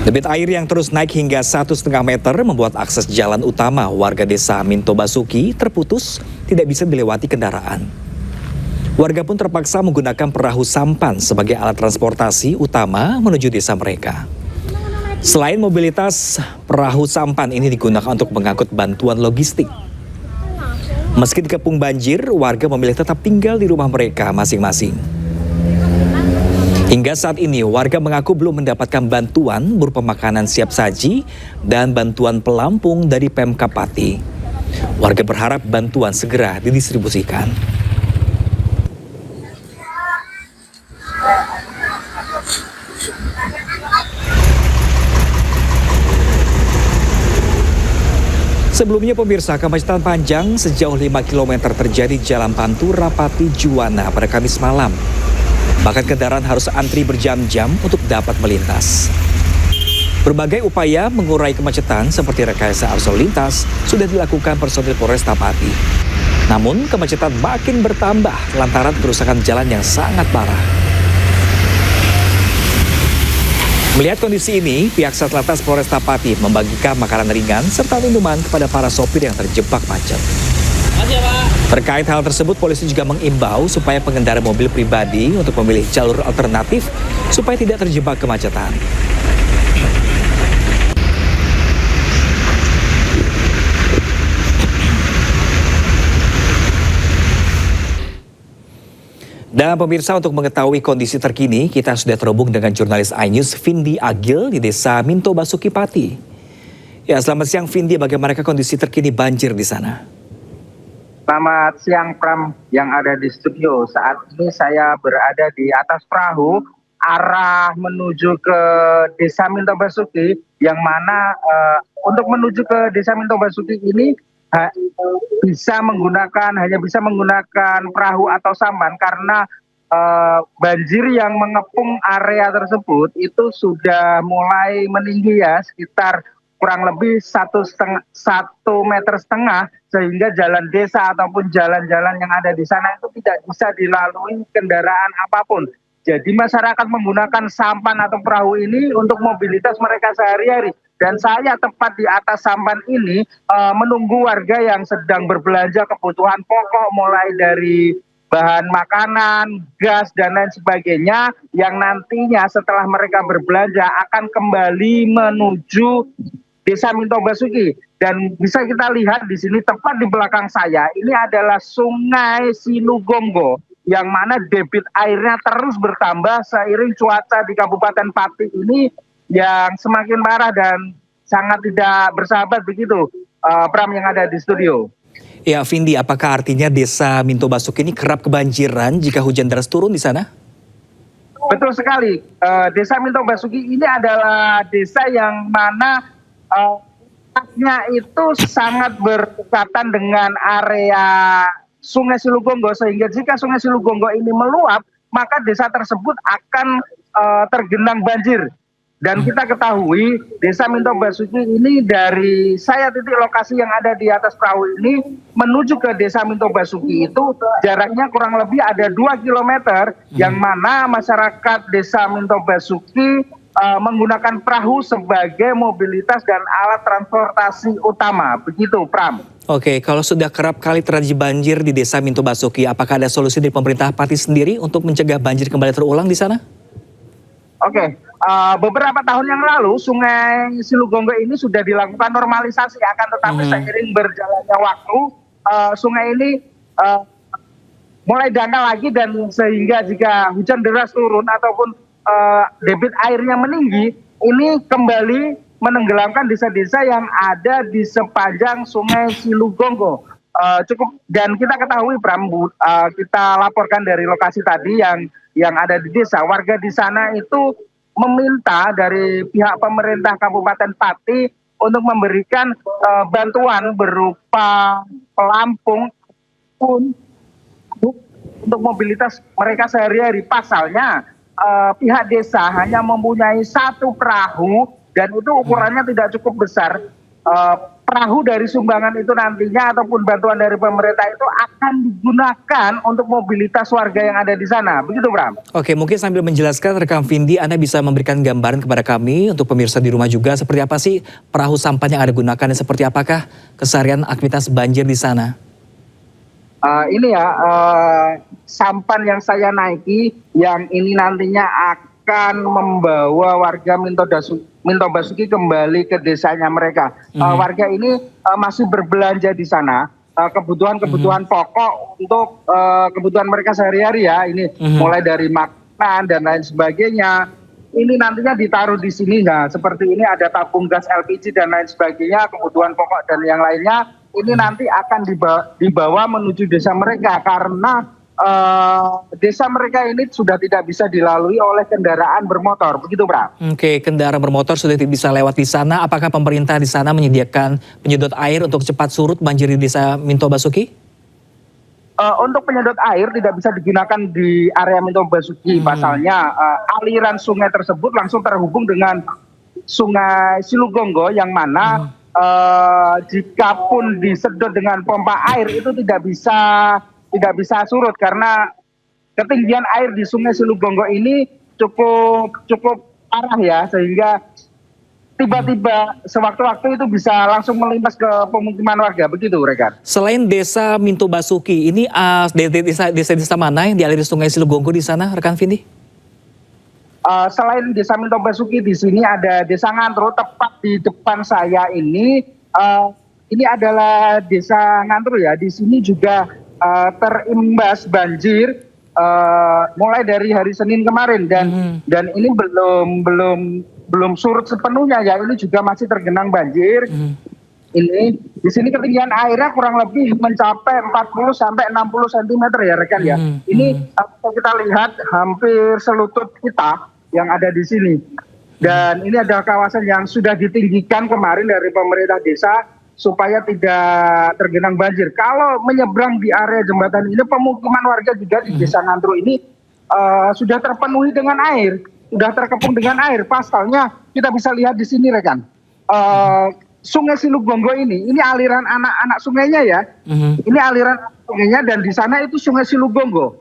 Debit air yang terus naik hingga 1,5 meter membuat akses jalan utama warga desa Minto Basuki terputus, tidak bisa dilewati kendaraan. Warga pun terpaksa menggunakan perahu sampan sebagai alat transportasi utama menuju desa mereka. Selain mobilitas, perahu sampan ini digunakan untuk mengangkut bantuan logistik. Meski dikepung banjir, warga memilih tetap tinggal di rumah mereka masing-masing. Hingga saat ini, warga mengaku belum mendapatkan bantuan berupa makanan siap saji dan bantuan pelampung dari Pemkab Pati. Warga berharap bantuan segera didistribusikan. Sebelumnya pemirsa, kemacetan panjang sejauh 5 km terjadi di Jalan Pantura Pati Juwana pada Kamis malam. Bahkan kendaraan harus antri berjam-jam untuk dapat melintas. Berbagai upaya mengurai kemacetan seperti rekayasa arus lalu lintas sudah dilakukan personil Polresta Pati. Namun kemacetan makin bertambah lantaran kerusakan jalan yang sangat parah. Melihat kondisi ini, pihak Satlantas Polresta Pati membagikan makanan ringan serta minuman kepada para sopir yang terjebak macet. Terkait hal tersebut, polisi juga mengimbau supaya pengendara mobil pribadi untuk memilih jalur alternatif supaya tidak terjebak kemacetan. Dan pemirsa, untuk mengetahui kondisi terkini, kita sudah terhubung dengan jurnalis iNews Vindi Agil di desa Minto Basuki Pati. Ya, selamat siang Vindi, bagaimana kondisi terkini banjir di sana? Selamat siang Pram yang ada di studio. Saat ini saya berada di atas perahu arah menuju ke Desa Minto Basuki, yang mana untuk menuju ke Desa Minto Basuki ini hanya bisa menggunakan perahu atau sampan karena banjir yang mengepung area tersebut itu sudah mulai meninggi ya, sekitar kurang lebih 1,5 meter, sehingga jalan desa ataupun jalan-jalan yang ada di sana itu tidak bisa dilalui kendaraan apapun. Jadi masyarakat menggunakan sampan atau perahu ini untuk mobilitas mereka sehari-hari. Dan saya tepat di atas sampan ini menunggu warga yang sedang berbelanja kebutuhan pokok, mulai dari bahan makanan, gas, dan lain sebagainya, yang nantinya setelah mereka berbelanja akan kembali menuju Desa Minto Basuki. Dan bisa kita lihat di sini tepat di belakang saya, ini adalah Sungai Silugonggo, yang mana debit airnya terus bertambah seiring cuaca di Kabupaten Pati ini yang semakin parah dan sangat tidak bersahabat begitu, Pram yang ada di studio. Ya, Vindi, apakah artinya Desa Minto Basuki ini kerap kebanjiran jika hujan deras turun di sana? Betul sekali. Desa Minto Basuki ini adalah desa yang mana itu sangat berdekatan dengan area Sungai Silugonggo, sehingga jika Sungai Silugonggo ini meluap, maka desa tersebut akan tergenang banjir. Dan kita ketahui Desa Minto Basuki ini dari titik lokasi yang ada di atas perahu ini menuju ke Desa Minto Basuki itu jaraknya kurang lebih ada 2 kilometer, yang mana masyarakat Desa Minto Basuki menggunakan perahu sebagai mobilitas dan alat transportasi utama. Begitu, Pram. Oke, kalau sudah kerap kali terjadi banjir di Desa Minto Basuki, apakah ada solusi dari pemerintah Pati sendiri untuk mencegah banjir kembali terulang di sana? Oke, beberapa tahun yang lalu Sungai Silugonggo ini sudah dilakukan normalisasi, akan tetapi seiring berjalannya waktu sungai ini mulai dangkal lagi, dan sehingga jika hujan deras turun ataupun debit airnya meninggi, ini kembali menenggelamkan desa-desa yang ada di sepanjang Sungai Silugonggo. Dan kita ketahui, Pram, kita laporkan dari lokasi tadi yang ada di desa, warga di sana itu meminta dari pihak pemerintah Kabupaten Pati untuk memberikan bantuan berupa pelampung untuk mobilitas mereka sehari-hari. Pasalnya pihak desa hanya mempunyai 1 perahu dan itu ukurannya tidak cukup besar. perahu dari sumbangan itu nantinya ataupun bantuan dari pemerintah itu akan digunakan untuk mobilitas warga yang ada di sana. Begitu, Bram. Oke, mungkin sambil menjelaskan rekan Vindi, Anda bisa memberikan gambaran kepada kami untuk pemirsa di rumah juga seperti apa sih perahu sampan yang Anda gunakan dan seperti apakah keseharian aktivitas banjir di sana? Ini ya sampan yang saya naiki yang ini nantinya akan membawa warga Minto Basuki kembali ke desanya mereka. Warga ini masih berbelanja di sana kebutuhan-kebutuhan pokok untuk kebutuhan mereka sehari-hari ya. Ini mulai dari makanan dan lain sebagainya. Ini nantinya ditaruh di sini ya. Seperti ini ada tabung gas LPG dan lain sebagainya, kebutuhan pokok dan yang lainnya. Ini nanti akan dibawa menuju desa mereka karena desa mereka ini sudah tidak bisa dilalui oleh kendaraan bermotor, begitu, Bram. Oke, kendaraan bermotor sudah tidak bisa lewat di sana. Apakah pemerintah di sana menyediakan penyedot air untuk cepat surut banjir di desa Minto Basuki? Untuk penyedot air tidak bisa digunakan di area Minto Basuki. Pasalnya aliran sungai tersebut langsung terhubung dengan Sungai Silugonggo yang mana jika pun disedot dengan pompa air itu tidak bisa surut karena ketinggian air di Sungai Silugonggo ini cukup parah ya, sehingga tiba-tiba sewaktu-waktu itu bisa langsung melimpas ke pemukiman warga, begitu rekan. Selain desa Minto Basuki, ini desa-desa mana yang dialiri Sungai Silugonggo di sana, rekan Vindi? Selain desa Minto Basuki, di sini ada desa Ngantru, tepat di depan saya ini. Ini adalah desa Ngantru ya. Di sini juga terimbas banjir mulai dari hari Senin kemarin dan ini belum surut sepenuhnya ya. Ini juga masih tergenang banjir. Ini di sini ketinggian airnya kurang lebih mencapai 40 sampai 60 cm ya rekan ya. Ini kita lihat hampir selutut kita yang ada di sini. Dan ini adalah kawasan yang sudah ditinggikan kemarin dari pemerintah desa supaya tidak tergenang banjir. Kalau menyeberang di area jembatan ini, pemukiman warga juga di desa Ngantru ini sudah terpenuhi dengan air, sudah terkepung dengan air. Pasalnya kita bisa lihat di sini rekan. Sungai Silugonggo ini aliran anak-anak sungainya ya. Ini aliran sungainya dan di sana itu Sungai Silugonggo.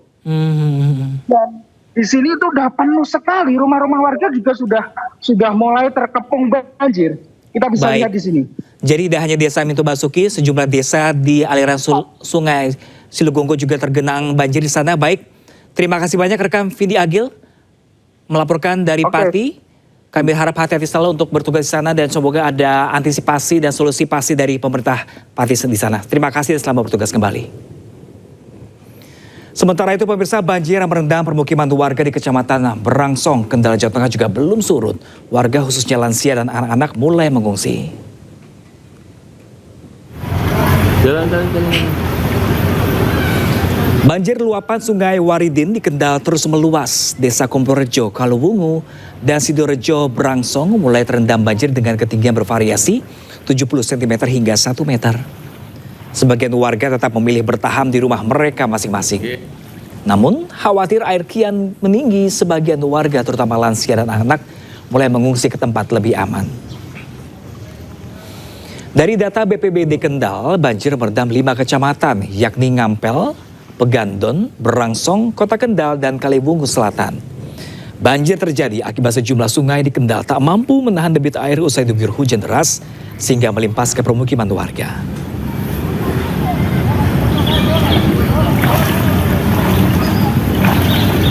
Dan di sini itu udah penuh sekali, rumah-rumah warga juga sudah mulai terkepung banjir. Kita bisa lihat di sini. Jadi tidak hanya desa Minto Basuki, sejumlah desa di aliran Sungai Silugonggo juga tergenang banjir di sana. Baik, terima kasih banyak rekan Vindi Agil melaporkan dari Pati. Kami harap hati-hati selalu untuk bertugas di sana dan semoga ada antisipasi dan solusi pasti dari pemerintah Pati di sana. Terima kasih dan selamat bertugas kembali. Sementara itu pemirsa, banjir yang merendam permukiman warga di Kecamatan Berangsong, Kendal, Jawa Tengah juga belum surut. Warga khususnya lansia dan anak-anak mulai mengungsi. Banjir luapan Sungai Waridin di Kendal terus meluas. Desa Kumpulrejo, Kaluwungu, dan Sidorejo Berangsong mulai terendam banjir dengan ketinggian bervariasi 70 cm hingga 1 meter. Sebagian warga tetap memilih bertahan di rumah mereka masing-masing. Namun, khawatir air kian meninggi, sebagian warga terutama lansia dan anak mulai mengungsi ke tempat lebih aman. Dari data BPBD Kendal, banjir merendam 5 kecamatan, yakni Ngampel, Pegandon, Berangsong, Kota Kendal, dan Kaliwungu Selatan. Banjir terjadi akibat sejumlah sungai di Kendal tak mampu menahan debit air usai diguyur hujan deras, sehingga melimpas ke permukiman warga.